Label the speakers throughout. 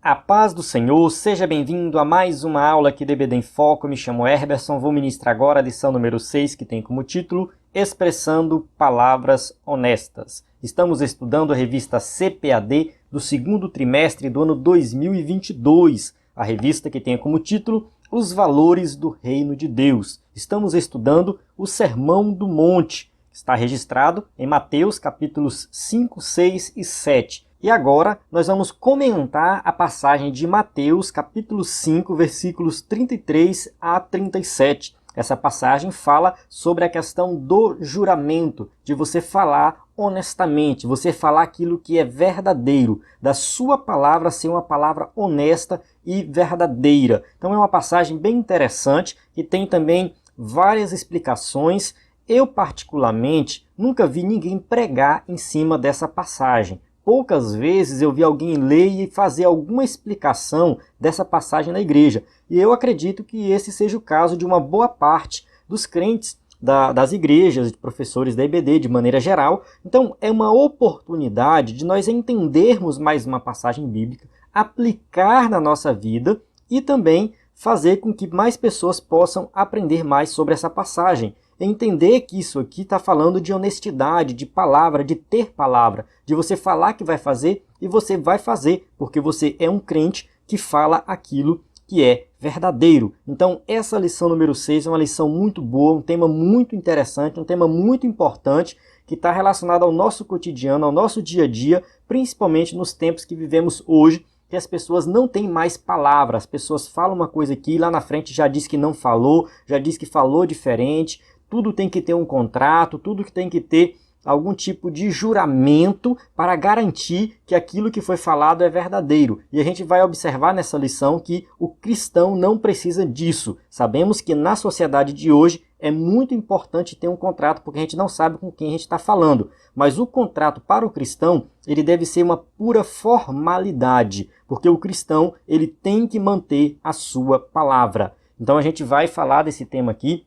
Speaker 1: A paz do Senhor, seja bem-vindo a mais uma aula aqui do EBD em Foco. Me chamo Herberson, vou ministrar agora a lição número 6, que tem como título Expressando Palavras Honestas. Estamos estudando a revista CPAD do segundo trimestre do ano 2022, a revista que tem como título Os Valores do Reino de Deus. Estamos estudando o Sermão do Monte, que está registrado em Mateus capítulos 5, 6 e 7. E agora nós vamos comentar a passagem de Mateus, capítulo 5, versículos 33 a 37. Essa passagem fala sobre a questão do juramento, de você falar honestamente, você falar aquilo que é verdadeiro, da sua palavra ser uma palavra honesta e verdadeira. Então é uma passagem bem interessante que tem também várias explicações. Eu, particularmente, nunca vi ninguém pregar em cima dessa passagem. Poucas vezes eu vi alguém ler e fazer alguma explicação dessa passagem na igreja. E eu acredito que esse seja o caso de uma boa parte dos crentes das igrejas, de professores da EBD de maneira geral. Então é uma oportunidade de nós entendermos mais uma passagem bíblica, aplicar na nossa vida e também fazer com que mais pessoas possam aprender mais sobre essa passagem. Entender que isso aqui está falando de honestidade, de palavra, de ter palavra, de você falar que vai fazer e você vai fazer, porque você é um crente que fala aquilo que é verdadeiro. Então essa lição número 6 é uma lição muito boa, um tema muito interessante, um tema muito importante, que está relacionado ao nosso cotidiano, ao nosso dia a dia, principalmente nos tempos que vivemos hoje, que as pessoas não têm mais palavras, as pessoas falam uma coisa aqui e lá na frente já diz que não falou, já diz que falou diferente. Tudo tem que ter um contrato, tudo que tem que ter algum tipo de juramento para garantir que aquilo que foi falado é verdadeiro. E a gente vai observar nessa lição que o cristão não precisa disso. Sabemos que na sociedade de hoje é muito importante ter um contrato, porque a gente não sabe com quem a gente está falando. Mas o contrato para o cristão, ele deve ser uma pura formalidade, porque o cristão ele tem que manter a sua palavra. Então a gente vai falar desse tema aqui.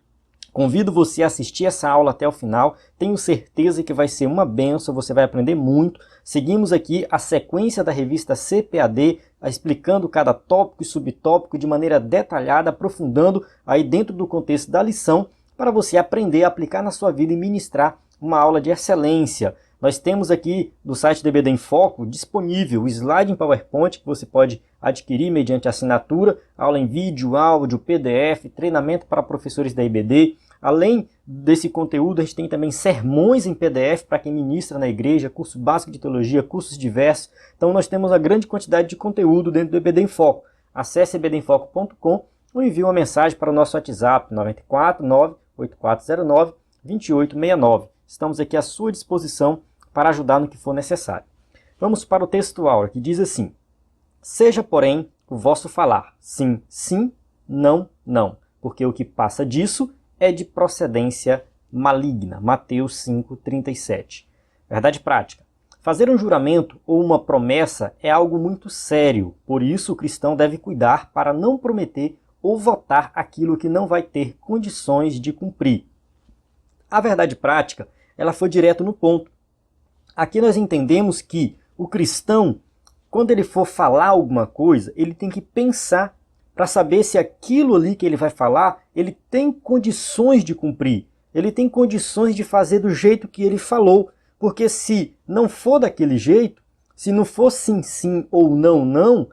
Speaker 1: Convido você a assistir essa aula até o final, tenho certeza que vai ser uma bênção, você vai aprender muito. Seguimos aqui a sequência da revista CPAD, explicando cada tópico e subtópico de maneira detalhada, aprofundando aí dentro do contexto da lição, para você aprender a aplicar na sua vida e ministrar uma aula de excelência. Nós temos aqui no site do EBD em Foco disponível o slide em PowerPoint que você pode adquirir mediante assinatura, aula em vídeo, áudio, PDF, treinamento para professores da EBD. Além desse conteúdo, a gente tem também sermões em PDF para quem ministra na igreja, curso básico de teologia, cursos diversos. Então nós temos uma grande quantidade de conteúdo dentro do EBD em Foco. Acesse ebdemfoco.com ou envie uma mensagem para o nosso WhatsApp 94 98409 2869. Estamos aqui à sua disposição para ajudar no que for necessário. Vamos para o textual, que diz assim: seja, porém, o vosso falar sim, sim, não, não, porque o que passa disso é de procedência maligna. Mateus 5:37. Verdade prática. Fazer um juramento ou uma promessa é algo muito sério, por isso o cristão deve cuidar para não prometer ou votar aquilo que não vai ter condições de cumprir. A verdade prática, ela foi direto no ponto. Aqui nós entendemos que o cristão, quando ele for falar alguma coisa, ele tem que pensar para saber se aquilo ali que ele vai falar, ele tem condições de cumprir, ele tem condições de fazer do jeito que ele falou, porque se não for daquele jeito, se não for sim, sim ou não, não,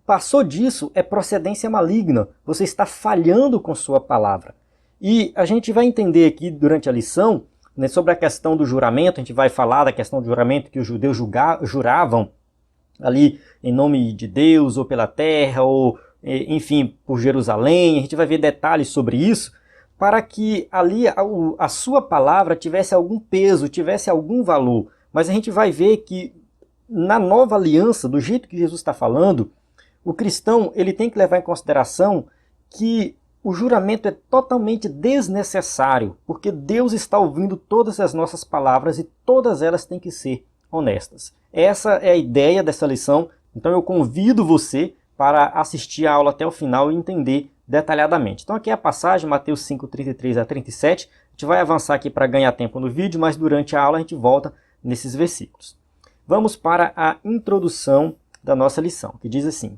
Speaker 1: passou disso é procedência maligna, você está falhando com sua palavra. E a gente vai entender aqui durante a lição, né, sobre a questão do juramento, a gente vai falar da questão do juramento que os judeus juravam ali em nome de Deus, ou pela terra, ou enfim, por Jerusalém. A gente vai ver detalhes sobre isso, para que ali a sua palavra tivesse algum peso, tivesse algum valor. Mas a gente vai ver que na nova aliança, do jeito que Jesus está falando, o cristão ele tem que levar em consideração que o juramento é totalmente desnecessário, porque Deus está ouvindo todas as nossas palavras e todas elas têm que ser honestas. Essa é a ideia dessa lição, então eu convido você para assistir a aula até o final e entender detalhadamente. Então aqui é a passagem, Mateus 5:33 a 37, a gente vai avançar aqui para ganhar tempo no vídeo, mas durante a aula a gente volta nesses versículos. Vamos para a introdução da nossa lição, que diz assim: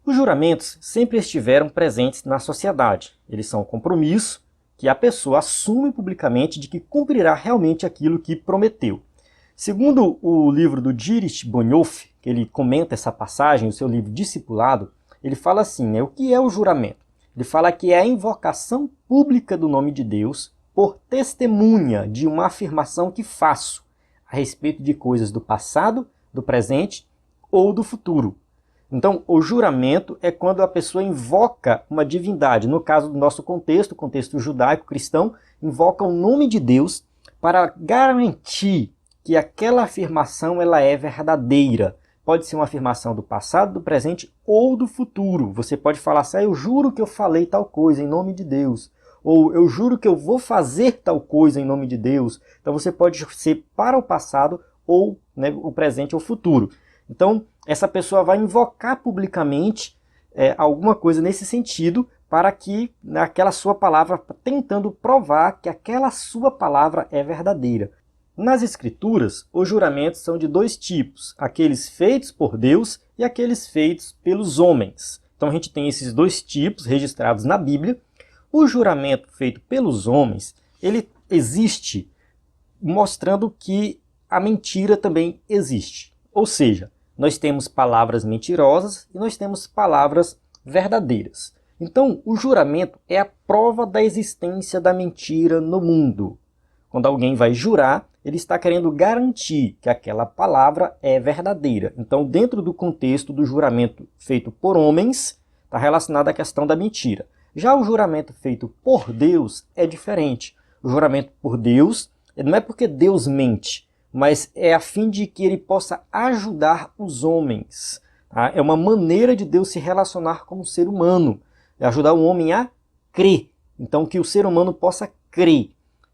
Speaker 1: os juramentos sempre estiveram presentes na sociedade. Eles são um compromisso que a pessoa assume publicamente de que cumprirá realmente aquilo que prometeu. Segundo o livro do Dietrich Bonhoeffer, que ele comenta essa passagem, o seu livro Discipulado, ele fala assim, o que é o juramento? Ele fala que é a invocação pública do nome de Deus por testemunha de uma afirmação que faço a respeito de coisas do passado, do presente ou do futuro. Então, o juramento é quando a pessoa invoca uma divindade. No caso do nosso contexto, o contexto judaico-cristão, invoca o nome de Deus para garantir que aquela afirmação ela é verdadeira. Pode ser uma afirmação do passado, do presente ou do futuro. Você pode falar assim, eu juro que eu falei tal coisa em nome de Deus. Ou eu juro que eu vou fazer tal coisa em nome de Deus. Então você pode ser para o passado ou o presente ou o futuro. Então essa pessoa vai invocar publicamente alguma coisa nesse sentido para que aquela sua palavra, tentando provar que aquela sua palavra é verdadeira. Nas Escrituras, os juramentos são de dois tipos, aqueles feitos por Deus e aqueles feitos pelos homens. Então a gente tem esses dois tipos registrados na Bíblia. O juramento feito pelos homens, ele existe mostrando que a mentira também existe. Ou seja, nós temos palavras mentirosas e nós temos palavras verdadeiras. Então o juramento é a prova da existência da mentira no mundo. Quando alguém vai jurar, ele está querendo garantir que aquela palavra é verdadeira. Então, dentro do contexto do juramento feito por homens, está relacionado à questão da mentira. Já o juramento feito por Deus é diferente. O juramento por Deus não é porque Deus mente, mas é a fim de que ele possa ajudar os homens. Tá? É uma maneira de Deus se relacionar com o ser humano. É ajudar o homem a crer. Então, que o ser humano possa crer.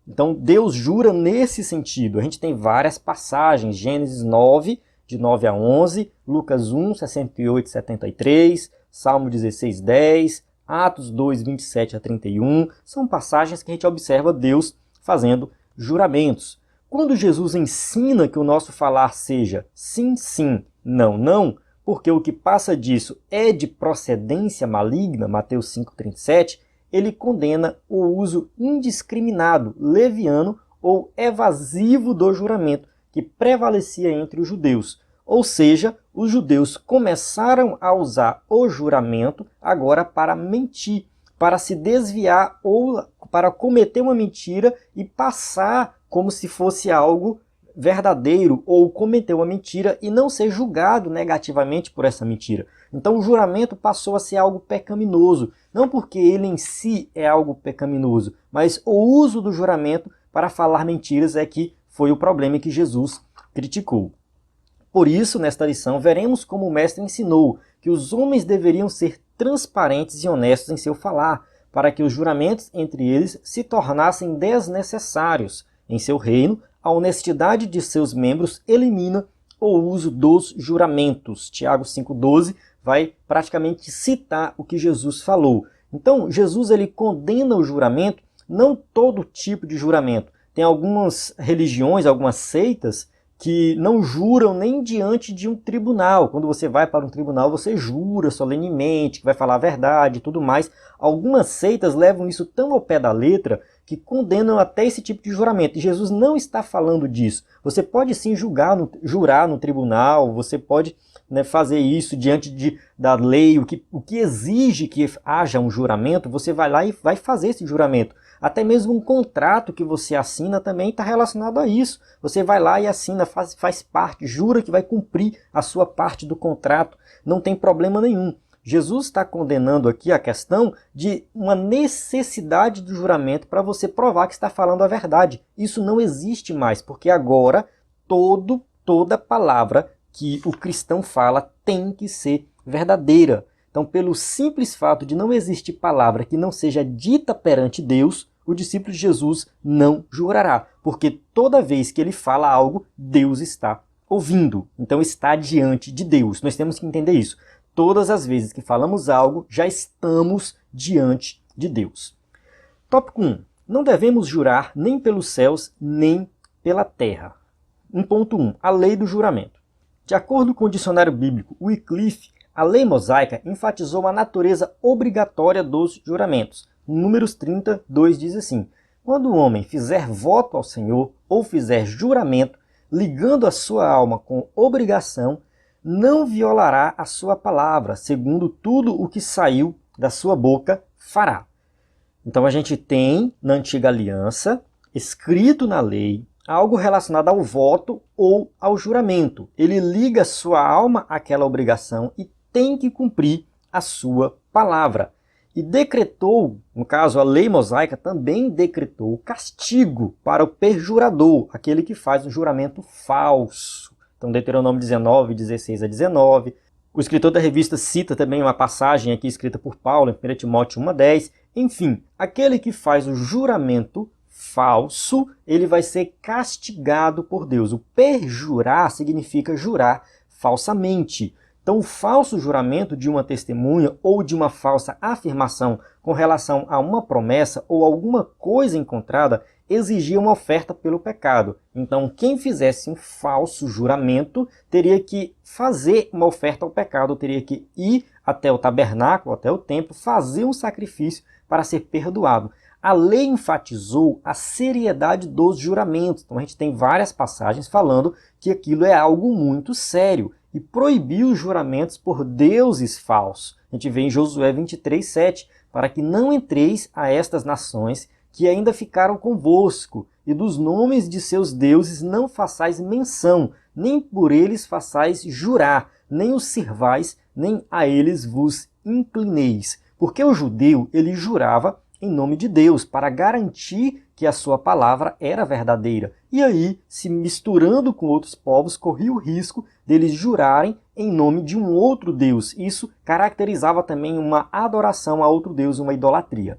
Speaker 1: Então Deus jura nesse sentido. A gente tem várias passagens, Gênesis 9, de 9 a 11, Lucas 1, 68 e 73, Salmo 16, 10, Atos 2, 27 a 31. São passagens que a gente observa Deus fazendo juramentos. Quando Jesus ensina que o nosso falar seja sim, sim, não, não, porque o que passa disso é de procedência maligna, Mateus 5, 37, ele condena o uso indiscriminado, leviano ou evasivo do juramento que prevalecia entre os judeus. Ou seja, os judeus começaram a usar o juramento agora para mentir, para se desviar ou para cometer uma mentira e passar como se fosse algo verdadeiro ou cometer uma mentira e não ser julgado negativamente por essa mentira. Então o juramento passou a ser algo pecaminoso, não porque ele em si é algo pecaminoso, mas o uso do juramento para falar mentiras é que foi o problema que Jesus criticou. Por isso, nesta lição, veremos como o mestre ensinou que os homens deveriam ser transparentes e honestos em seu falar, para que os juramentos entre eles se tornassem desnecessários. Em seu reino, a honestidade de seus membros elimina o uso dos juramentos. Tiago 5,12 vai praticamente citar o que Jesus falou. Então, Jesus ele condena o juramento, não todo tipo de juramento. Tem algumas religiões, algumas seitas, que não juram nem diante de um tribunal. Quando você vai para um tribunal, você jura solenemente que vai falar a verdade e tudo mais. Algumas seitas levam isso tão ao pé da letra que condenam até esse tipo de juramento. E Jesus não está falando disso. Você pode sim jurar no tribunal, você pode fazer isso diante da lei, o que exige que haja um juramento, você vai lá e vai fazer esse juramento. Até mesmo um contrato que você assina também está relacionado a isso. Você vai lá e assina, faz parte, jura que vai cumprir a sua parte do contrato, não tem problema nenhum. Jesus está condenando aqui a questão de uma necessidade do juramento para você provar que está falando a verdade. Isso não existe mais, porque agora toda palavra que o cristão fala tem que ser verdadeira. Então, pelo simples fato de não existir palavra que não seja dita perante Deus, o discípulo de Jesus não jurará, porque toda vez que ele fala algo, Deus está ouvindo. Então, está diante de Deus. Nós temos que entender isso. Todas as vezes que falamos algo, já estamos diante de Deus. Tópico 1. Não devemos jurar nem pelos céus, nem pela terra. 1.1. A lei do juramento. De acordo com o dicionário bíblico Wycliffe, a lei mosaica enfatizou a natureza obrigatória dos juramentos. Números 32 diz assim: quando o homem fizer voto ao Senhor ou fizer juramento, ligando a sua alma com obrigação, não violará a sua palavra, segundo tudo o que saiu da sua boca fará. Então a gente tem na antiga aliança, escrito na lei, algo relacionado ao voto ou ao juramento. Ele liga a sua alma àquela obrigação e tem que cumprir a sua palavra. E decretou, no caso a lei mosaica também decretou castigo para o perjurador, aquele que faz um juramento falso. Então Deuteronômio 19, 16 a 19. O escritor da revista cita também uma passagem aqui escrita por Paulo em 1 Timóteo 1,10. Enfim, aquele que faz o juramento falso, ele vai ser castigado por Deus. O perjurar significa jurar falsamente. Então, o falso juramento de uma testemunha ou de uma falsa afirmação com relação a uma promessa ou alguma coisa encontrada exigia uma oferta pelo pecado. Então, quem fizesse um falso juramento teria que fazer uma oferta ao pecado, teria que ir até o tabernáculo, até o templo, fazer um sacrifício para ser perdoado. A lei enfatizou a seriedade dos juramentos. Então, a gente tem várias passagens falando que aquilo é algo muito sério e proibiu os juramentos por deuses falsos. A gente vê em Josué 23, 7, para que não entreis a estas nações que ainda ficaram convosco, e dos nomes de seus deuses não façais menção, nem por eles façais jurar, nem os sirvais, nem a eles vos inclineis. Porque o judeu, ele jurava em nome de Deus, para garantir que a sua palavra era verdadeira. E aí, se misturando com outros povos, corria o risco deles jurarem em nome de um outro Deus. Isso caracterizava também uma adoração a outro Deus, uma idolatria.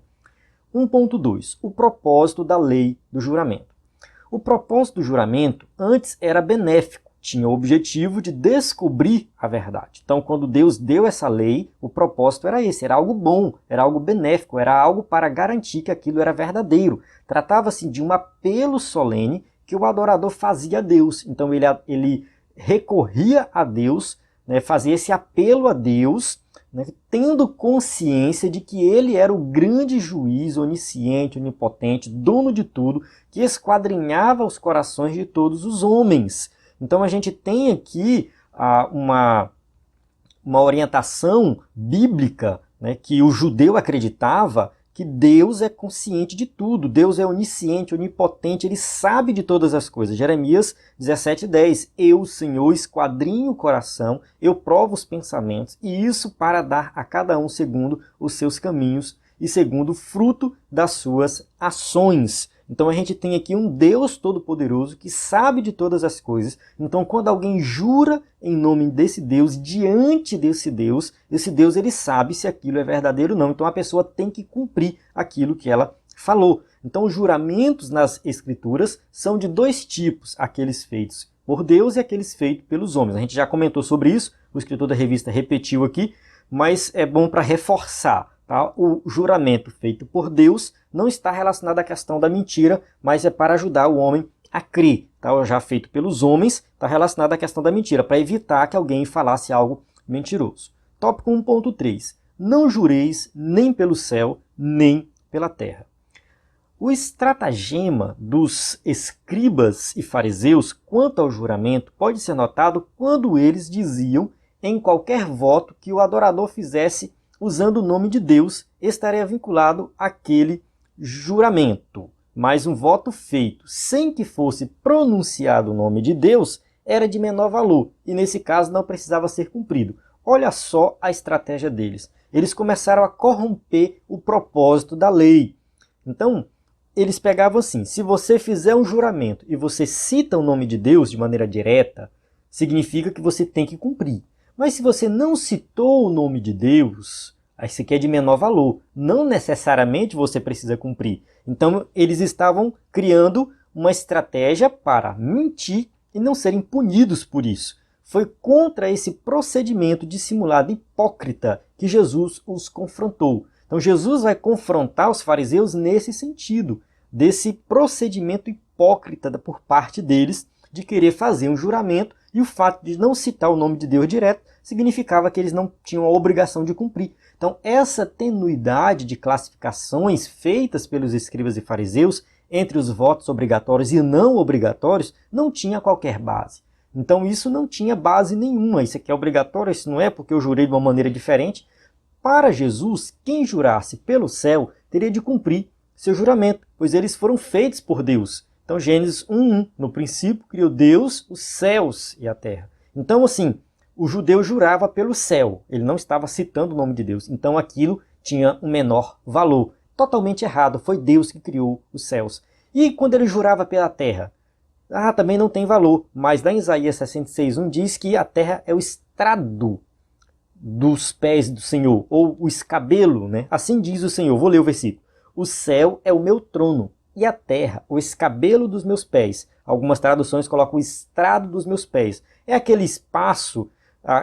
Speaker 1: 1.2. O propósito da lei do juramento. O propósito do juramento antes era benéfico, tinha o objetivo de descobrir a verdade. Então, quando Deus deu essa lei, o propósito era esse, era algo bom, era algo benéfico, era algo para garantir que aquilo era verdadeiro. Tratava-se de um apelo solene que o adorador fazia a Deus. Então, ele recorria a Deus, né, fazia esse apelo a Deus, né, tendo consciência de que ele era o grande juiz, onisciente, onipotente, dono de tudo, que esquadrinhava os corações de todos os homens. Então a gente tem aqui uma orientação bíblica, né, que o judeu acreditava que Deus é consciente de tudo, Deus é onisciente, onipotente, ele sabe de todas as coisas. Jeremias 17:10, eu, Senhor, esquadrinho o coração, eu provo os pensamentos, e isso para dar a cada um segundo os seus caminhos e segundo o fruto das suas ações. Então a gente tem aqui um Deus todo-poderoso que sabe de todas as coisas. Então quando alguém jura em nome desse Deus, diante desse Deus, esse Deus ele sabe se aquilo é verdadeiro ou não. Então a pessoa tem que cumprir aquilo que ela falou. Então os juramentos nas Escrituras são de dois tipos, aqueles feitos por Deus e aqueles feitos pelos homens. A gente já comentou sobre isso, o escritor da revista repetiu aqui, mas é bom para reforçar. Tá? O juramento feito por Deus não está relacionado à questão da mentira, mas é para ajudar o homem a crer. Tá? O já feito pelos homens está relacionado à questão da mentira, para evitar que alguém falasse algo mentiroso. Tópico 1.3. Não jureis nem pelo céu, nem pela terra. O estratagema dos escribas e fariseus quanto ao juramento pode ser notado quando eles diziam em qualquer voto que o adorador fizesse usando o nome de Deus, estaria vinculado àquele juramento. Mas um voto feito sem que fosse pronunciado o nome de Deus era de menor valor e nesse caso não precisava ser cumprido. Olha só a estratégia deles. Eles começaram a corromper o propósito da lei. Então, eles pegavam assim, se você fizer um juramento e você cita o nome de Deus de maneira direta, significa que você tem que cumprir. Mas se você não citou o nome de Deus, aí isso aqui é de menor valor. Não necessariamente você precisa cumprir. Então eles estavam criando uma estratégia para mentir e não serem punidos por isso. Foi contra esse procedimento dissimulado hipócrita que Jesus os confrontou. Então Jesus vai confrontar os fariseus nesse sentido, desse procedimento hipócrita por parte deles de querer fazer um juramento E o fato de não citar o nome de Deus direto significava que eles não tinham a obrigação de cumprir. Então, essa tenuidade de classificações feitas pelos escribas e fariseus entre os votos obrigatórios e não obrigatórios não tinha qualquer base. Então, isso não tinha base nenhuma. Isso aqui é obrigatório, isso não é, porque eu jurei de uma maneira diferente. Para Jesus, quem jurasse pelo céu teria de cumprir seu juramento, pois eles foram feitos por Deus. Então, Gênesis 1:1, no princípio criou Deus os céus e a terra. Então, assim, o judeu jurava pelo céu, ele não estava citando o nome de Deus. Então, aquilo tinha um menor valor. Totalmente errado, foi Deus que criou os céus. E quando ele jurava pela terra? Também não tem valor, mas lá em Isaías 66:1 diz que a terra é o estrado dos pés do Senhor, ou o escabelo, né? Assim diz o Senhor, vou ler o versículo. O céu é o meu trono, e a terra, o escabelo dos meus pés. Algumas traduções colocam o estrado dos meus pés. É aquele espaço,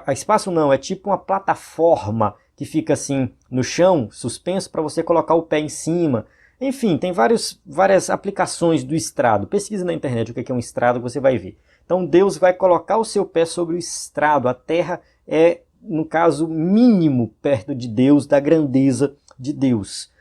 Speaker 1: espaço não, é tipo uma plataforma que fica assim no chão, suspenso, para você colocar o pé em cima. Enfim, tem várias aplicações do estrado. Pesquisa na internet o que é um estrado que você vai ver. Então Deus vai colocar o seu pé sobre o estrado. A terra é, no caso, mínimo perto de Deus, da grandeza de Deus.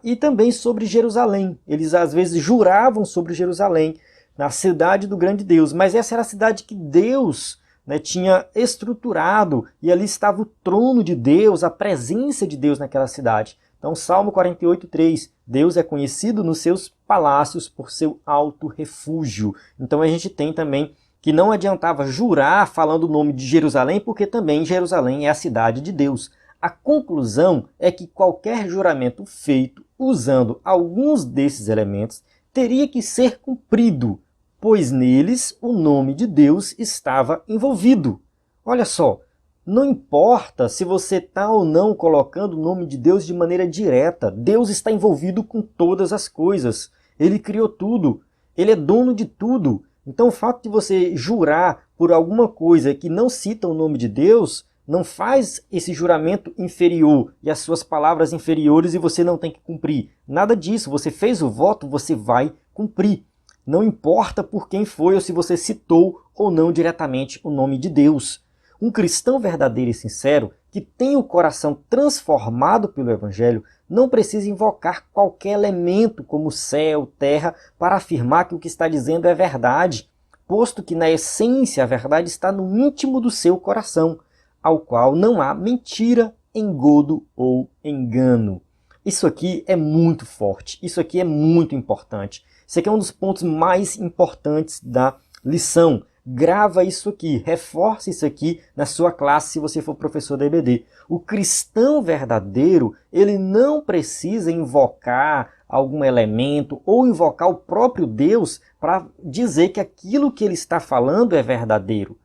Speaker 1: E também sobre Jerusalém. Eles às vezes juravam sobre Jerusalém, na cidade do grande Deus. Mas essa era a cidade que Deus, né, tinha estruturado. E ali estava o trono de Deus, a presença de Deus naquela cidade. Então, Salmo 48:3. Deus é conhecido nos seus palácios por seu alto refúgio. Então a gente tem também que não adiantava jurar falando o nome de Jerusalém, porque também Jerusalém é a cidade de Deus. A conclusão é que qualquer juramento feito usando alguns desses elementos teria que ser cumprido, pois neles o nome de Deus estava envolvido. Olha só, não importa se você está ou não colocando o nome de Deus de maneira direta, Deus está envolvido com todas as coisas. Ele criou tudo, ele é dono de tudo. Então o fato de você jurar por alguma coisa que não cita o nome de Deus não faz esse juramento inferior e as suas palavras inferiores e você não tem que cumprir. Nada disso, você fez o voto, você vai cumprir. Não importa por quem foi ou se você citou ou não diretamente o nome de Deus. Um cristão verdadeiro e sincero, que tem o coração transformado pelo Evangelho, não precisa invocar qualquer elemento como céu, terra, para afirmar que o que está dizendo é verdade, posto que na essência a verdade está no íntimo do seu coração, ao qual não há mentira, engodo ou engano. Isso aqui é muito forte, isso aqui é muito importante. Isso aqui é um dos pontos mais importantes da lição. Grava isso aqui, reforce isso aqui na sua classe se você for professor da EBD. O cristão verdadeiro, ele não precisa invocar algum elemento ou invocar o próprio Deus para dizer que aquilo que ele está falando é verdadeiro.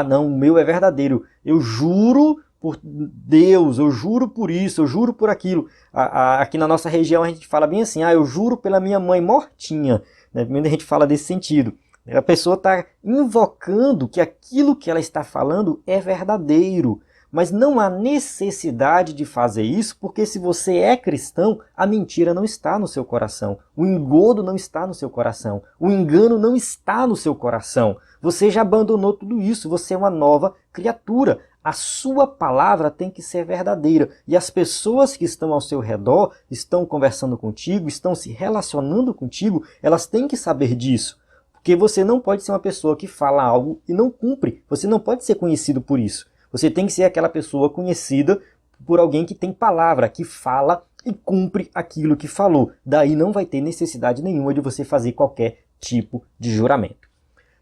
Speaker 1: Não, o meu é verdadeiro. Eu juro por Deus, eu juro por isso, eu juro por aquilo. Aqui na nossa região a gente fala bem assim, eu juro pela minha mãe mortinha. Primeiro a gente fala desse sentido. A pessoa está invocando que aquilo que ela está falando é verdadeiro. Mas não há necessidade de fazer isso, porque se você é cristão, a mentira não está no seu coração. O engodo não está no seu coração. O engano não está no seu coração. Você já abandonou tudo isso, você é uma nova criatura. A sua palavra tem que ser verdadeira. E as pessoas que estão ao seu redor, estão conversando contigo, estão se relacionando contigo, elas têm que saber disso. Porque você não pode ser uma pessoa que fala algo e não cumpre. Você não pode ser conhecido por isso. Você tem que ser aquela pessoa conhecida por alguém que tem palavra, que fala e cumpre aquilo que falou. Daí não vai ter necessidade nenhuma de você fazer qualquer tipo de juramento.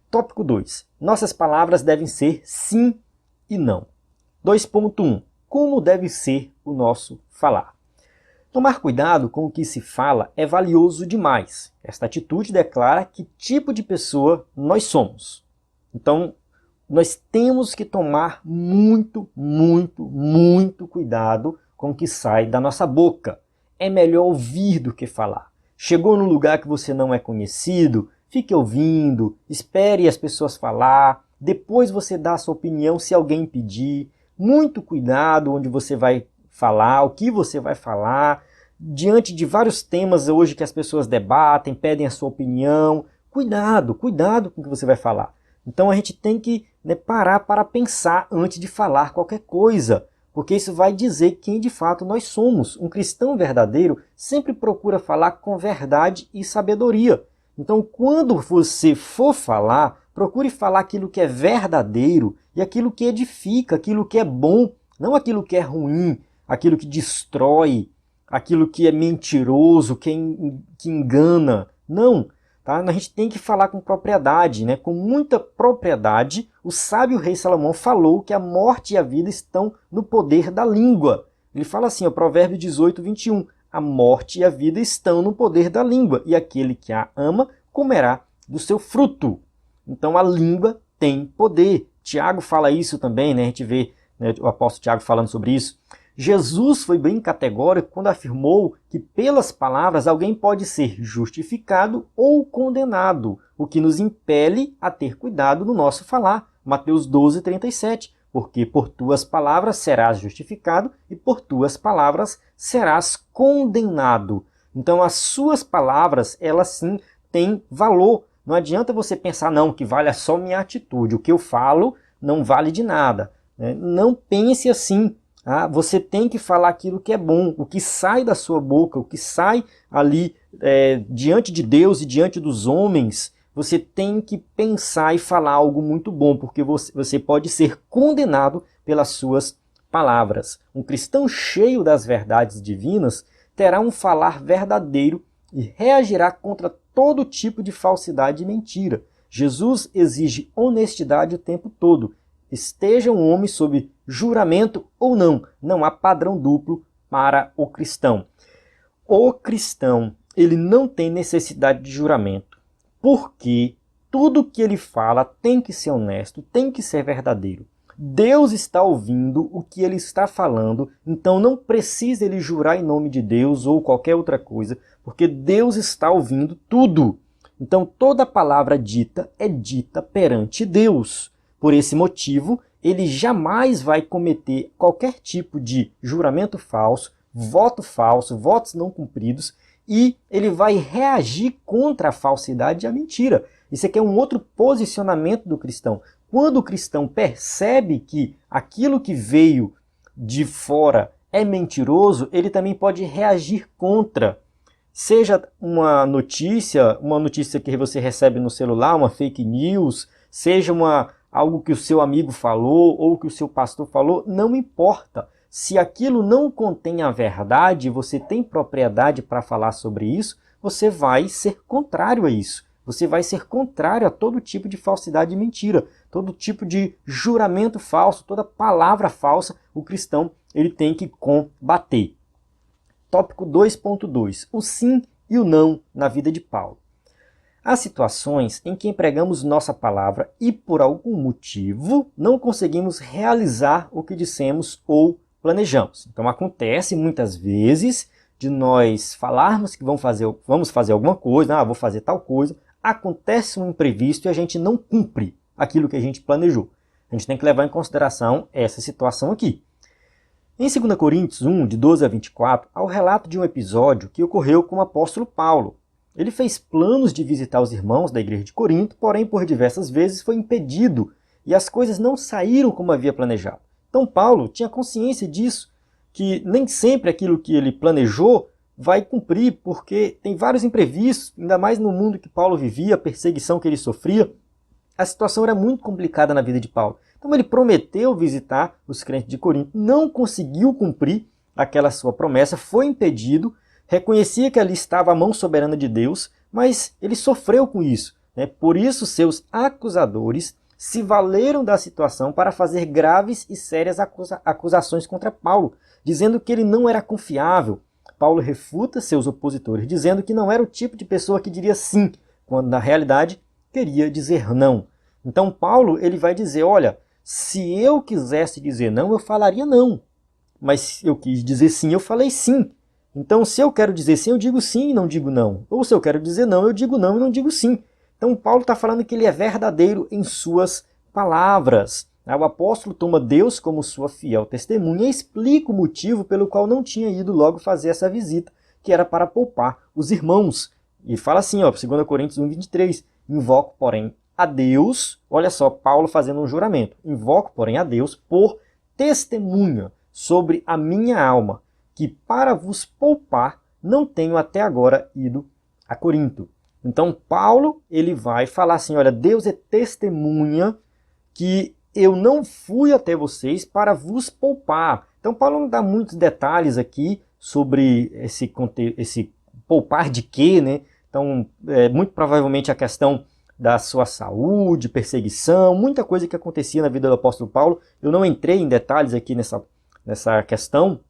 Speaker 1: Tópico 2. Nossas palavras devem ser sim e não. 2.1. Como deve ser o nosso falar? Tomar cuidado com o que se fala é valioso demais. Esta atitude declara que tipo de pessoa nós somos. Então, nós temos que tomar muito cuidado com o que sai da nossa boca. É melhor ouvir do que falar. Chegou num lugar que você não é conhecido, fique ouvindo, espere as pessoas falar, depois você dá a sua opinião se alguém pedir. Muito cuidado onde você vai falar, o que você vai falar, diante de vários temas hoje que as pessoas debatem, pedem a sua opinião. Cuidado com o que você vai falar. Então a gente tem que né, parar para pensar antes de falar qualquer coisa, porque isso vai dizer quem de fato nós somos. Um cristão verdadeiro sempre procura falar com verdade e sabedoria. Então, quando você for falar, procure falar aquilo que é verdadeiro e aquilo que edifica, aquilo que é bom, não aquilo que é ruim, aquilo que destrói, aquilo que é mentiroso, que engana. Não, tá? A gente tem que falar com propriedade, né? Com muita propriedade. O sábio rei Salomão falou que a morte e a vida estão no poder da língua. Ele fala assim, Provérbio 18, 21. A morte e a vida estão no poder da língua, e aquele que a ama comerá do seu fruto. Então a língua tem poder. Tiago fala isso também, né? A gente vê, né, o apóstolo Tiago falando sobre isso. Jesus foi bem categórico quando afirmou que pelas palavras alguém pode ser justificado ou condenado, o que nos impele a ter cuidado no nosso falar. Mateus 12, 37. Porque por tuas palavras serás justificado e por tuas palavras serás condenado. Então as suas palavras, elas sim têm valor. Não adianta você pensar, não, que vale só minha atitude. O que eu falo não vale de nada. Não pense assim. Você tem que falar aquilo que é bom, o que sai da sua boca, o que sai ali diante de Deus e diante dos homens. Você tem que pensar e falar algo muito bom, porque você pode ser condenado pelas suas palavras. Um cristão cheio das verdades divinas terá um falar verdadeiro e reagirá contra todo tipo de falsidade e mentira. Jesus exige honestidade o tempo todo. Esteja um homem sob juramento ou não, não há padrão duplo para o cristão. O cristão, ele não tem necessidade de juramento. Porque tudo que ele fala tem que ser honesto, tem que ser verdadeiro. Deus está ouvindo o que ele está falando, então não precisa ele jurar em nome de Deus ou qualquer outra coisa, porque Deus está ouvindo tudo. Então toda palavra dita é dita perante Deus. Por esse motivo, ele jamais vai cometer qualquer tipo de juramento falso, votos não cumpridos, e ele vai reagir contra a falsidade e a mentira. Isso aqui é um outro posicionamento do cristão. Quando o cristão percebe que aquilo que veio de fora é mentiroso, ele também pode reagir contra. Seja uma notícia que você recebe no celular, uma fake news, seja algo que o seu amigo falou ou que o seu pastor falou, não importa. Se aquilo não contém a verdade, você tem propriedade para falar sobre isso, você vai ser contrário a isso. Você vai ser contrário a todo tipo de falsidade e mentira, todo tipo de juramento falso, toda palavra falsa, o cristão ele tem que combater. Tópico 2.2. O sim e o não na vida de Paulo. Há situações em que empregamos nossa palavra e por algum motivo não conseguimos realizar o que dissemos ou planejamos. Então acontece muitas vezes de nós falarmos que vamos fazer alguma coisa, vou fazer tal coisa, acontece um imprevisto e a gente não cumpre aquilo que a gente planejou. A gente tem que levar em consideração essa situação aqui. Em 2 Coríntios 1, de 12 a 24, há o relato de um episódio que ocorreu com o apóstolo Paulo. Ele fez planos de visitar os irmãos da igreja de Corinto, porém por diversas vezes foi impedido e as coisas não saíram como havia planejado. Então Paulo tinha consciência disso, que nem sempre aquilo que ele planejou vai cumprir, porque tem vários imprevistos, ainda mais no mundo que Paulo vivia, a perseguição que ele sofria. A situação era muito complicada na vida de Paulo. Então ele prometeu visitar os crentes de Corinto, não conseguiu cumprir aquela sua promessa, foi impedido, reconhecia que ali estava a mão soberana de Deus, mas ele sofreu com isso. Por isso seus acusadores se valeram da situação para fazer graves e sérias acusações contra Paulo, dizendo que ele não era confiável. Paulo refuta seus opositores, dizendo que não era o tipo de pessoa que diria sim, quando na realidade queria dizer não. Então Paulo ele vai dizer, olha, se eu quisesse dizer não, eu falaria não. Mas se eu quis dizer sim, eu falei sim. Então se eu quero dizer sim, eu digo sim e não digo não. Ou se eu quero dizer não, eu digo não e não digo sim. Então Paulo está falando que ele é verdadeiro em suas palavras. O apóstolo toma Deus como sua fiel testemunha e explica o motivo pelo qual não tinha ido logo fazer essa visita, que era para poupar os irmãos. E fala assim, 2 Coríntios 1, 23, invoco, porém, a Deus, olha só, Paulo fazendo um juramento, invoco, porém, a Deus por testemunha sobre a minha alma, que para vos poupar não tenho até agora ido a Corinto. Então Paulo, ele vai falar assim, olha, Deus é testemunha que eu não fui até vocês para vos poupar. Então Paulo não dá muitos detalhes aqui sobre esse poupar de quê, né? Então, muito provavelmente a questão da sua saúde, perseguição, muita coisa que acontecia na vida do apóstolo Paulo. Eu não entrei em detalhes aqui nessa questão.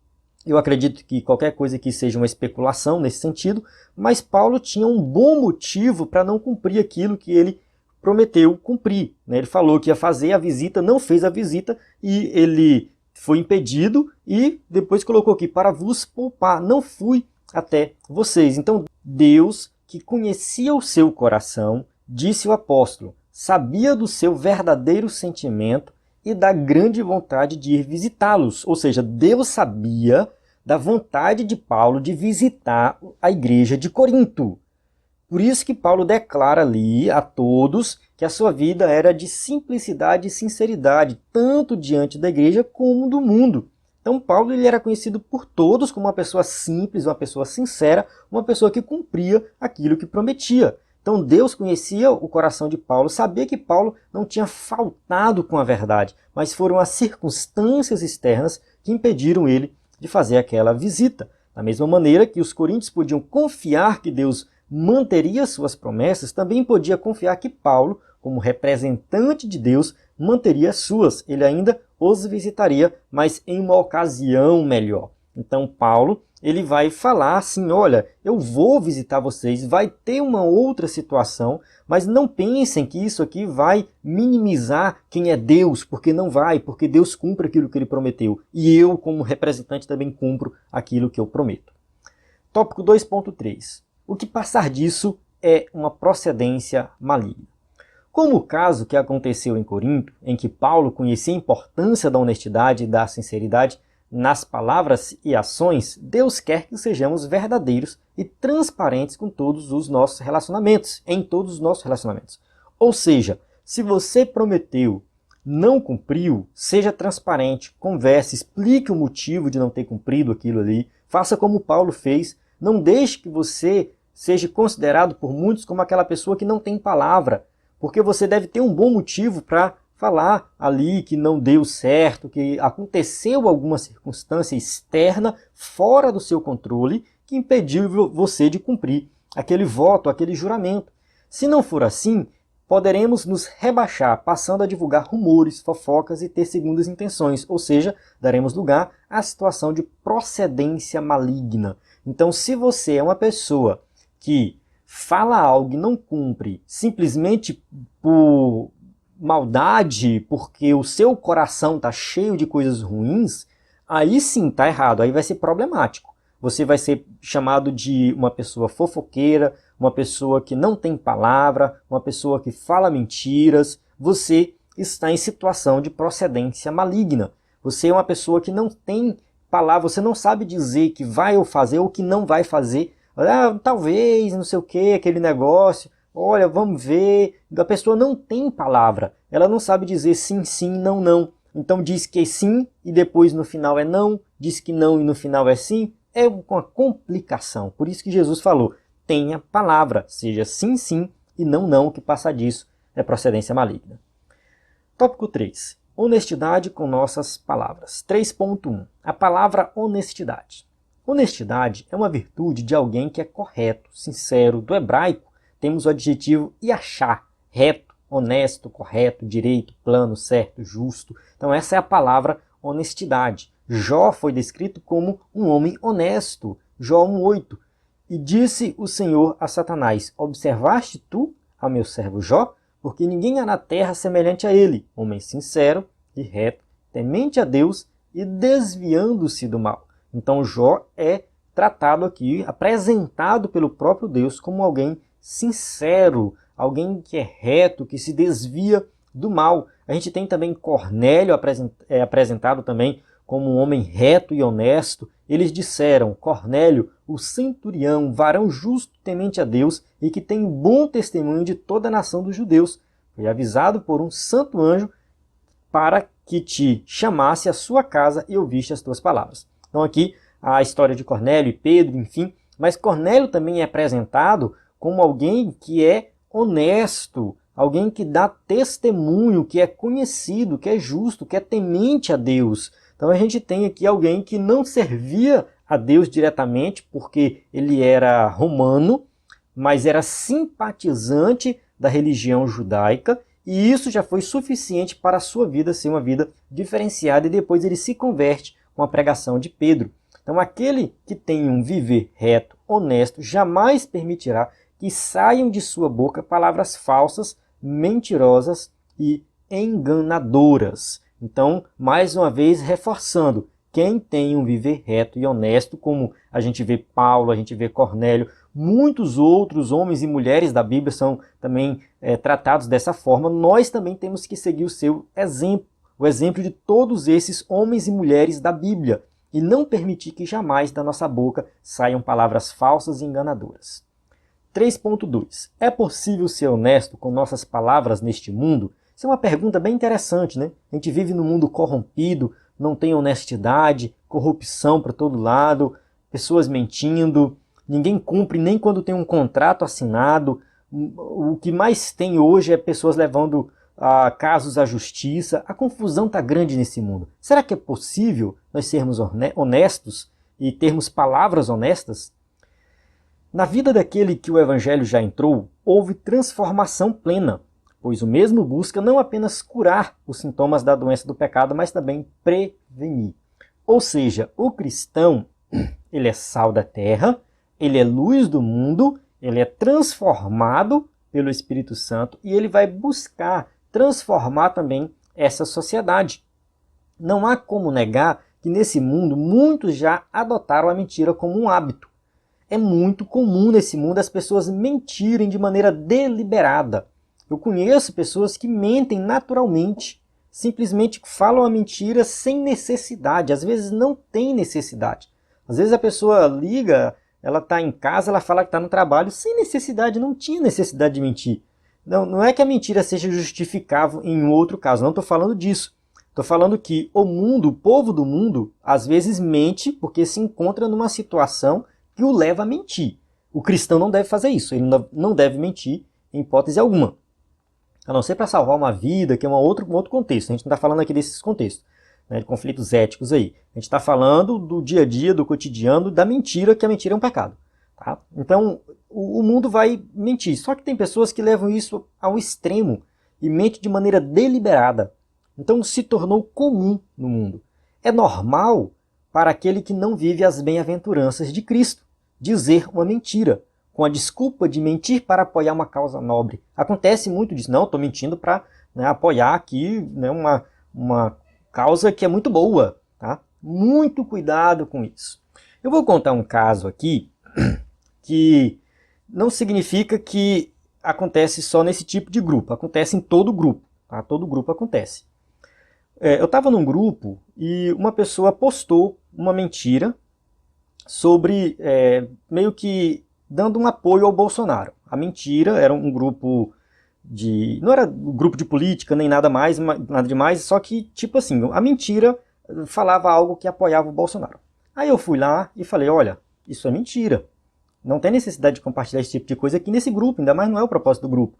Speaker 1: Eu acredito que qualquer coisa que seja uma especulação nesse sentido, mas Paulo tinha um bom motivo para não cumprir aquilo que ele prometeu cumprir, né? Ele falou que ia fazer a visita, não fez a visita e ele foi impedido e depois colocou aqui, para vos poupar, não fui até vocês. Então Deus, que conhecia o seu coração, disse o apóstolo, sabia do seu verdadeiro sentimento e da grande vontade de ir visitá-los. Ou seja, Deus sabia da vontade de Paulo de visitar a igreja de Corinto. Por isso que Paulo declara ali a todos que a sua vida era de simplicidade e sinceridade, tanto diante da igreja como do mundo. Então Paulo ele era conhecido por todos como uma pessoa simples, uma pessoa sincera, uma pessoa que cumpria aquilo que prometia. Então Deus conhecia o coração de Paulo, sabia que Paulo não tinha faltado com a verdade, mas foram as circunstâncias externas que impediram ele de fazer aquela visita. Da mesma maneira que os coríntios podiam confiar que Deus manteria suas promessas, também podia confiar que Paulo, como representante de Deus, manteria as suas. Ele ainda os visitaria, mas em uma ocasião melhor. Então Paulo, ele vai falar assim, olha, eu vou visitar vocês, vai ter uma outra situação, mas não pensem que isso aqui vai minimizar quem é Deus, porque não vai, porque Deus cumpre aquilo que ele prometeu. E eu, como representante, também cumpro aquilo que eu prometo. Tópico 2.3. O que passar disso é uma procedência maligna. Como o caso que aconteceu em Corinto, em que Paulo conhecia a importância da honestidade e da sinceridade nas palavras e ações, Deus quer que sejamos verdadeiros e transparentes com todos os nossos relacionamentos, em todos os nossos relacionamentos. Ou seja, se você prometeu, não cumpriu, seja transparente, converse, explique o motivo de não ter cumprido aquilo ali, faça como Paulo fez, não deixe que você seja considerado por muitos como aquela pessoa que não tem palavra, porque você deve ter um bom motivo para falar ali que não deu certo, que aconteceu alguma circunstância externa fora do seu controle que impediu você de cumprir aquele voto, aquele juramento. Se não for assim, poderemos nos rebaixar, passando a divulgar rumores, fofocas e ter segundas intenções, ou seja, daremos lugar à situação de procedência maligna. Então, se você é uma pessoa que fala algo e não cumpre simplesmente por maldade, porque o seu coração está cheio de coisas ruins, aí sim está errado, aí vai ser problemático. Você vai ser chamado de uma pessoa fofoqueira, uma pessoa que não tem palavra, uma pessoa que fala mentiras. Você está em situação de procedência maligna. Você é uma pessoa que não tem palavra, você não sabe dizer que vai fazer ou que não vai fazer. Ah, talvez, não sei o que, aquele negócio. Olha, vamos ver. A pessoa não tem palavra. Ela não sabe dizer sim, sim, não, não. Então diz que é sim e depois no final é não. Diz que não e no final é sim. É uma complicação. Por isso que Jesus falou, tenha palavra. Seja sim, sim e não, não. O que passa disso é procedência maligna. Tópico 3. Honestidade com nossas palavras. 3.1. A palavra honestidade. Honestidade é uma virtude de alguém que é correto, sincero. Do hebraico, temos o adjetivo yashar, reto, honesto, correto, direito, plano, certo, justo. Então essa é a palavra honestidade. Jó foi descrito como um homem honesto. Jó 1:8. E disse o Senhor a Satanás, observaste tu ao meu servo Jó? Porque ninguém há na terra semelhante a ele, homem sincero e reto, temente a Deus e desviando-se do mal. Então Jó é tratado aqui, apresentado pelo próprio Deus como alguém sincero, alguém que é reto, que se desvia do mal. A gente tem também Cornélio apresentado também como um homem reto e honesto. Eles disseram, Cornélio, o centurião, varão justo, temente a Deus e que tem bom testemunho de toda a nação dos judeus. Foi avisado por um santo anjo para que te chamasse à sua casa e ouviste as tuas palavras. Então aqui a história de Cornélio e Pedro, enfim, mas Cornélio também é apresentado como alguém que é honesto, alguém que dá testemunho, que é conhecido, que é justo, que é temente a Deus. Então a gente tem aqui alguém que não servia a Deus diretamente, porque ele era romano, mas era simpatizante da religião judaica, e isso já foi suficiente para a sua vida ser uma vida diferenciada, e depois ele se converte com a pregação de Pedro. Então aquele que tem um viver reto, honesto, jamais permitirá que saiam de sua boca palavras falsas, mentirosas e enganadoras. Então, mais uma vez, reforçando, quem tem um viver reto e honesto, como a gente vê Paulo, a gente vê Cornélio, muitos outros homens e mulheres da Bíblia são também tratados dessa forma, nós também temos que seguir o seu exemplo, o exemplo de todos esses homens e mulheres da Bíblia, e não permitir que jamais da nossa boca saiam palavras falsas e enganadoras. 3.2. É possível ser honesto com nossas palavras neste mundo? Isso é uma pergunta bem interessante, né? A gente vive num mundo corrompido, não tem honestidade, corrupção para todo lado, pessoas mentindo, ninguém cumpre nem quando tem um contrato assinado. O que mais tem hoje é pessoas levando casos à justiça. A confusão está grande nesse mundo. Será que é possível nós sermos honestos e termos palavras honestas? Na vida daquele que o Evangelho já entrou, houve transformação plena, pois o mesmo busca não apenas curar os sintomas da doença do pecado, mas também prevenir. Ou seja, o cristão, ele é sal da terra, ele é luz do mundo, ele é transformado pelo Espírito Santo e ele vai buscar transformar também essa sociedade. Não há como negar que nesse mundo muitos já adotaram a mentira como um hábito. É muito comum nesse mundo as pessoas mentirem de maneira deliberada. Eu conheço pessoas que mentem naturalmente, simplesmente falam a mentira sem necessidade, às vezes não tem necessidade. Às vezes a pessoa liga, ela está em casa, ela fala que está no trabalho sem necessidade, não tinha necessidade de mentir. Não é que a mentira seja justificável em outro caso, não estou falando disso. Estou falando que o mundo, o povo do mundo, às vezes mente porque se encontra numa situação que o leva a mentir. O cristão não deve fazer isso, ele não deve mentir em hipótese alguma. A não ser para salvar uma vida, que é um outro contexto. A gente não está falando aqui desses contextos, né, de conflitos éticos aí. A gente está falando do dia a dia, do cotidiano, da mentira, que a mentira é um pecado. Tá? Então, o mundo vai mentir. Só que tem pessoas que levam isso ao extremo e mentem de maneira deliberada. Então, se tornou comum no mundo. É normal para aquele que não vive as bem-aventuranças de Cristo dizer uma mentira, com a desculpa de mentir para apoiar uma causa nobre. Acontece muito disso. Não, estou mentindo para apoiar aqui uma causa que é muito boa. Tá? Muito cuidado com isso. Eu vou contar um caso aqui que não significa que acontece só nesse tipo de grupo. Acontece em todo grupo. Tá? Todo grupo acontece. Eu estava num grupo e uma pessoa postou uma mentira sobre meio que dando um apoio ao Bolsonaro. A mentira era um grupo de... não era um grupo de política nem nada mais, nada demais, só que, tipo assim, a mentira falava algo que apoiava o Bolsonaro. Aí eu fui lá e falei, olha, isso é mentira. Não tem necessidade de compartilhar esse tipo de coisa aqui nesse grupo, ainda mais não é o propósito do grupo.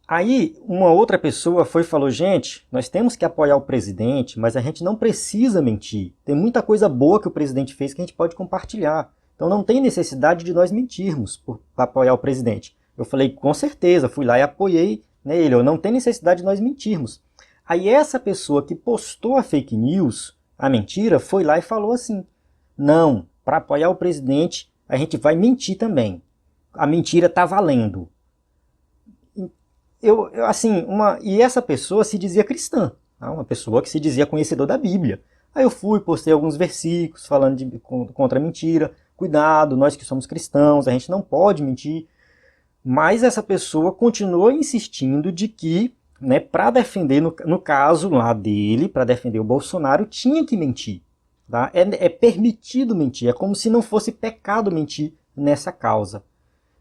Speaker 1: Aí uma outra pessoa foi e falou, gente, nós temos que apoiar o presidente, mas a gente não precisa mentir. Tem muita coisa boa que o presidente fez que a gente pode compartilhar. Então não tem necessidade de nós mentirmos para apoiar o presidente. Eu falei, com certeza, fui lá e apoiei ele. Eu não tem necessidade de nós mentirmos. Aí essa pessoa que postou a fake news, a mentira, foi lá e falou assim, não, para apoiar o presidente a gente vai mentir também. A mentira está valendo. E essa pessoa se dizia cristã, tá? Uma pessoa que se dizia conhecedor da Bíblia. Aí eu fui, postei alguns versículos falando contra a mentira. Cuidado, nós que somos cristãos, a gente não pode mentir. Mas essa pessoa continuou insistindo de que, para defender, no caso lá dele, para defender o Bolsonaro, tinha que mentir. Tá? É permitido mentir, é como se não fosse pecado mentir nessa causa.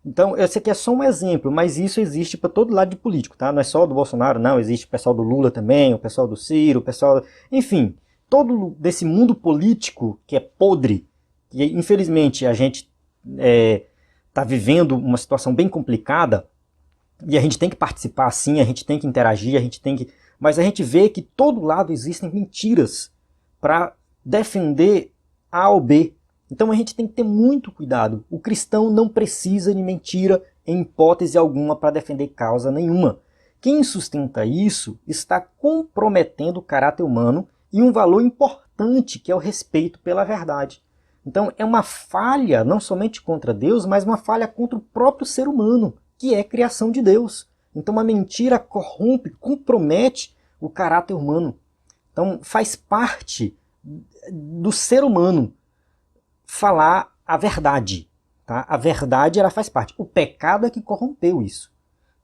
Speaker 1: Então, esse aqui é só um exemplo, mas isso existe para todo lado de político, tá? Não é só do Bolsonaro, não. Existe o pessoal do Lula também, o pessoal do Ciro, o pessoal... Enfim, todo desse mundo político que é podre, que infelizmente a gente está vivendo uma situação bem complicada, e a gente tem que participar sim, a gente tem que interagir, a gente tem que... Mas a gente vê que todo lado existem mentiras para defender A ou B. Então a gente tem que ter muito cuidado. O cristão não precisa de mentira em hipótese alguma para defender causa nenhuma. Quem sustenta isso está comprometendo o caráter humano e um valor importante que é o respeito pela verdade. Então é uma falha não somente contra Deus, mas uma falha contra o próprio ser humano, que é criação de Deus. Então a mentira corrompe, compromete o caráter humano. Então faz parte do ser humano falar a verdade. Tá? A verdade ela faz parte. O pecado é que corrompeu isso.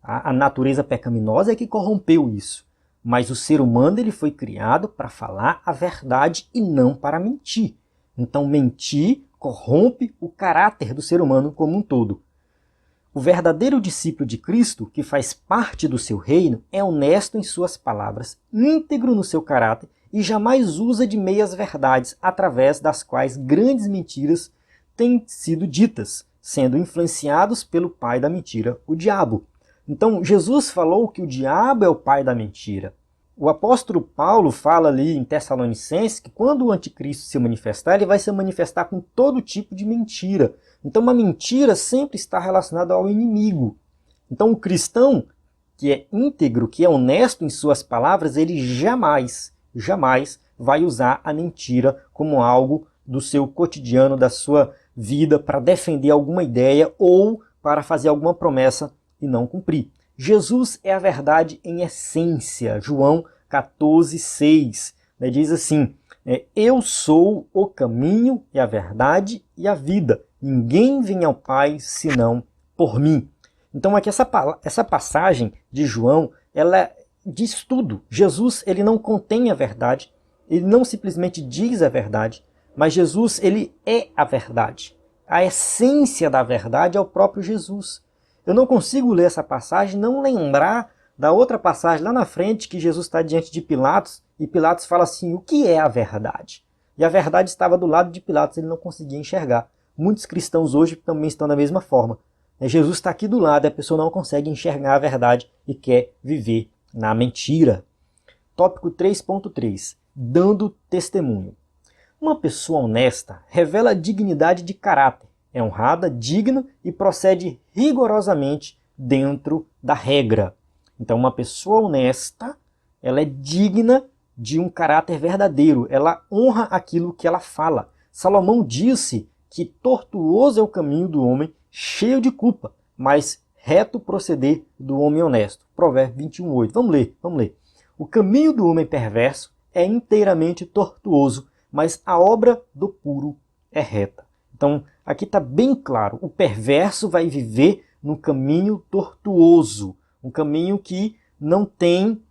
Speaker 1: Tá? A natureza pecaminosa é que corrompeu isso. Mas o ser humano ele foi criado para falar a verdade e não para mentir. Então mentir corrompe o caráter do ser humano como um todo. O verdadeiro discípulo de Cristo, que faz parte do seu reino, é honesto em suas palavras, íntegro no seu caráter e jamais usa de meias verdades, através das quais grandes mentiras têm sido ditas, sendo influenciados pelo pai da mentira, o diabo. Então, Jesus falou que o diabo é o pai da mentira. O apóstolo Paulo fala ali em Tessalonicenses que quando o anticristo se manifestar, ele vai se manifestar com todo tipo de mentira. Então, uma mentira sempre está relacionada ao inimigo. Então, o cristão que é íntegro, que é honesto em suas palavras, ele jamais vai usar a mentira como algo do seu cotidiano, da sua vida, para defender alguma ideia ou para fazer alguma promessa e não cumprir. Jesus é a verdade em essência. João 14,6 diz assim, eu sou o caminho e a verdade e a vida. Ninguém vem ao Pai senão por mim. Então aqui essa passagem de João, ela diz tudo. Jesus ele não contém a verdade, ele não simplesmente diz a verdade, mas Jesus ele é a verdade. A essência da verdade é o próprio Jesus. Eu não consigo ler essa passagem e não lembrar da outra passagem lá na frente que Jesus está diante de Pilatos e Pilatos fala assim, o que é a verdade? E a verdade estava do lado de Pilatos, ele não conseguia enxergar. Muitos cristãos hoje também estão da mesma forma. Jesus está aqui do lado e a pessoa não consegue enxergar a verdade e quer viver na mentira. Tópico 3.3. Dando testemunho. Uma pessoa honesta revela dignidade de caráter, é honrada, digna e procede rigorosamente dentro da regra. Então uma pessoa honesta, ela é digna de um caráter verdadeiro, ela honra aquilo que ela fala. Salomão disse que tortuoso é o caminho do homem cheio de culpa, mas reto proceder do homem honesto. Provérbio 21:8. Vamos ler. O caminho do homem perverso é inteiramente tortuoso, mas a obra do puro é reta. Então, aqui está bem claro, o perverso vai viver no caminho tortuoso, um caminho que não tem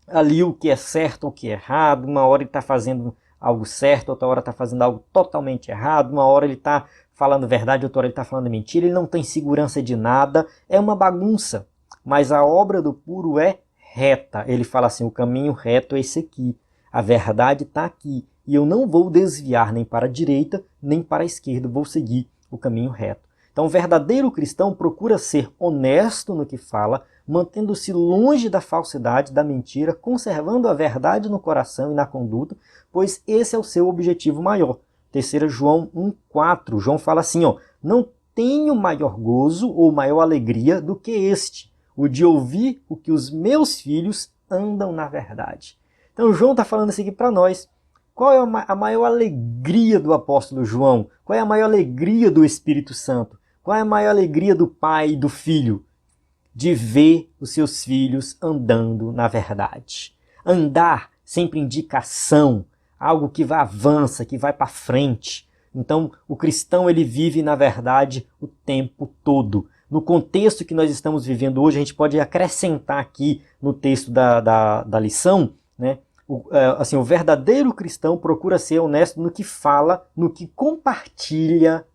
Speaker 1: ali o que é certo, o que é errado, uma hora ele está fazendo algo certo, outra hora está fazendo algo totalmente errado, uma hora ele está falando verdade, outra hora ele está falando mentira, ele não tem segurança de nada, é uma bagunça. Mas a obra do puro é reta. Ele fala assim, o caminho reto é esse aqui, a verdade está aqui, e eu não vou desviar nem para a direita, nem para a esquerda, vou seguir o caminho reto. Então o verdadeiro cristão procura ser honesto no que fala, mantendo-se longe da falsidade, da mentira, conservando a verdade no coração e na conduta, pois esse é o seu objetivo maior. 3 João 1,4, João fala assim, não tenho maior gozo ou maior alegria do que este, o de ouvir o que os meus filhos andam na verdade. Então João está falando isso aqui para nós. Qual é a maior alegria do apóstolo João? Qual é a maior alegria do Espírito Santo? Qual é a maior alegria do pai e do filho? De ver os seus filhos andando na verdade. Andar sempre indicação, algo que avança, que vai para frente. Então, o cristão ele vive na verdade o tempo todo. No contexto que nós estamos vivendo hoje, a gente pode acrescentar aqui no texto da lição, né? O verdadeiro cristão procura ser honesto no que fala, no que compartilha,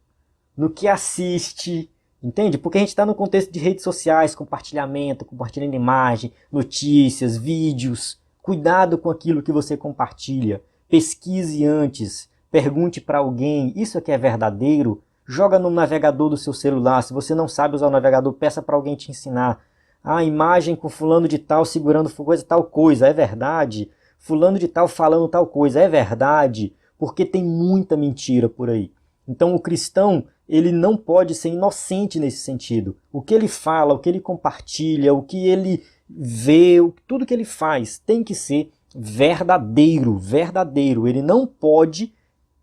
Speaker 1: no que assiste, Entende? Porque a gente está no contexto de redes sociais, compartilhamento, compartilhando imagem, notícias, vídeos. Cuidado com aquilo que você compartilha. Pesquise antes. Pergunte para alguém, isso aqui é verdadeiro? Joga no navegador do seu celular. Se você não sabe usar o navegador, peça para alguém te ensinar. A imagem com fulano de tal segurando coisa, tal coisa, é verdade? Fulano de tal falando tal coisa, é verdade? Porque tem muita mentira por aí. Então o cristão, ele não pode ser inocente nesse sentido. O que ele fala, o que ele compartilha, o que ele vê, tudo que ele faz tem que ser verdadeiro, verdadeiro. Ele não pode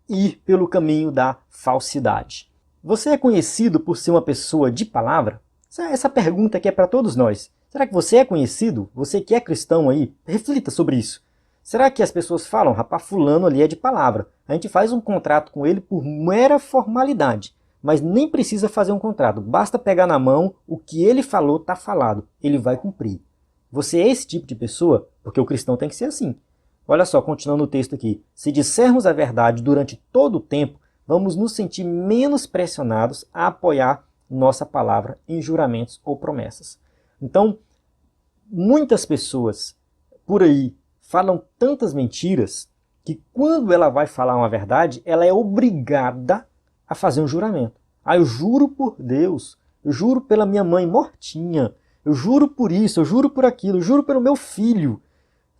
Speaker 1: ir pelo caminho da falsidade. Você é conhecido por ser uma pessoa de palavra? Essa pergunta aqui é para todos nós. Será que você é conhecido? Você que é cristão aí? Reflita sobre isso. Será que as pessoas falam, rapaz, fulano ali é de palavra. A gente faz um contrato com ele por mera formalidade. Mas nem precisa fazer um contrato. Basta pegar na mão, o que ele falou está falado. Ele vai cumprir. Você é esse tipo de pessoa? Porque o cristão tem que ser assim. Olha só, continuando o texto aqui. Se dissermos a verdade durante todo o tempo, vamos nos sentir menos pressionados a apoiar nossa palavra em juramentos ou promessas. Então, muitas pessoas por aí falam tantas mentiras que quando ela vai falar uma verdade, ela é obrigada a fazer um juramento. Eu juro por Deus, eu juro pela minha mãe mortinha, eu juro por isso, eu juro por aquilo, eu juro pelo meu filho.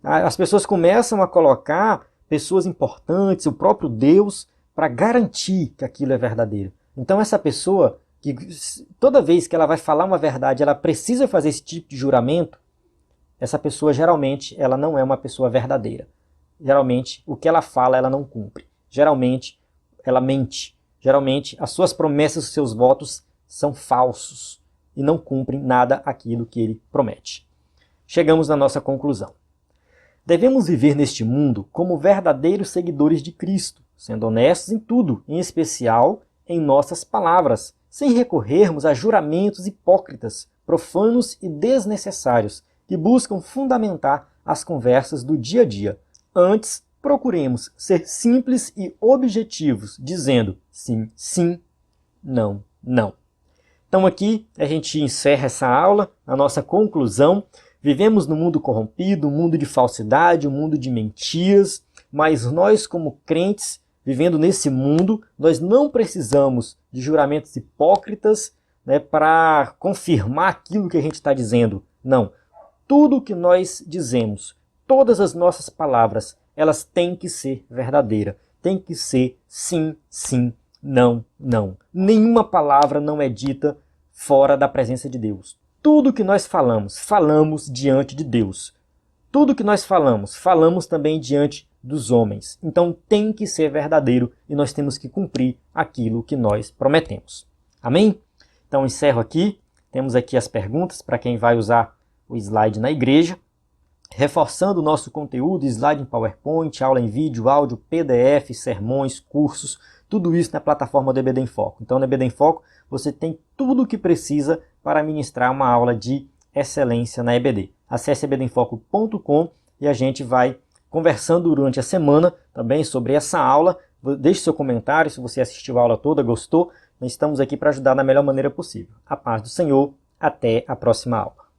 Speaker 1: As pessoas começam a colocar pessoas importantes, o próprio Deus, para garantir que aquilo é verdadeiro. Então essa pessoa, que toda vez que ela vai falar uma verdade, ela precisa fazer esse tipo de juramento, essa pessoa geralmente ela não é uma pessoa verdadeira. Geralmente o que ela fala ela não cumpre. Geralmente ela mente. Geralmente as suas promessas, os seus votos são falsos e não cumprem nada aquilo que ele promete. Chegamos na nossa conclusão. Devemos viver neste mundo como verdadeiros seguidores de Cristo, sendo honestos em tudo, em especial em nossas palavras, sem recorrermos a juramentos hipócritas, profanos e desnecessários, que buscam fundamentar as conversas do dia a dia. Antes, procuremos ser simples e objetivos, dizendo sim, sim, não, não. Então aqui a gente encerra essa aula, a nossa conclusão. Vivemos num mundo corrompido, um mundo de falsidade, um mundo de mentiras, mas nós como crentes, vivendo nesse mundo, nós não precisamos de juramentos hipócritas, né, para confirmar aquilo que a gente está dizendo. Não. Tudo o que nós dizemos, todas as nossas palavras, elas têm que ser verdadeiras. Tem que ser sim, sim, não, não. Nenhuma palavra não é dita fora da presença de Deus. Tudo que nós falamos, falamos diante de Deus. Tudo que nós falamos, falamos também diante dos homens. Então tem que ser verdadeiro e nós temos que cumprir aquilo que nós prometemos. Amém? Então encerro aqui. Temos aqui as perguntas para quem vai usar o slide na igreja. Reforçando o nosso conteúdo, slide em PowerPoint, aula em vídeo, áudio, PDF, sermões, cursos, tudo isso na plataforma do EBD em Foco. Então no EBD em Foco você tem tudo o que precisa para ministrar uma aula de excelência na EBD. Acesse ebdemfoco.com e a gente vai conversando durante a semana também sobre essa aula. Deixe seu comentário se você assistiu a aula toda, gostou. Nós estamos aqui para ajudar da melhor maneira possível. A paz do Senhor, até a próxima aula.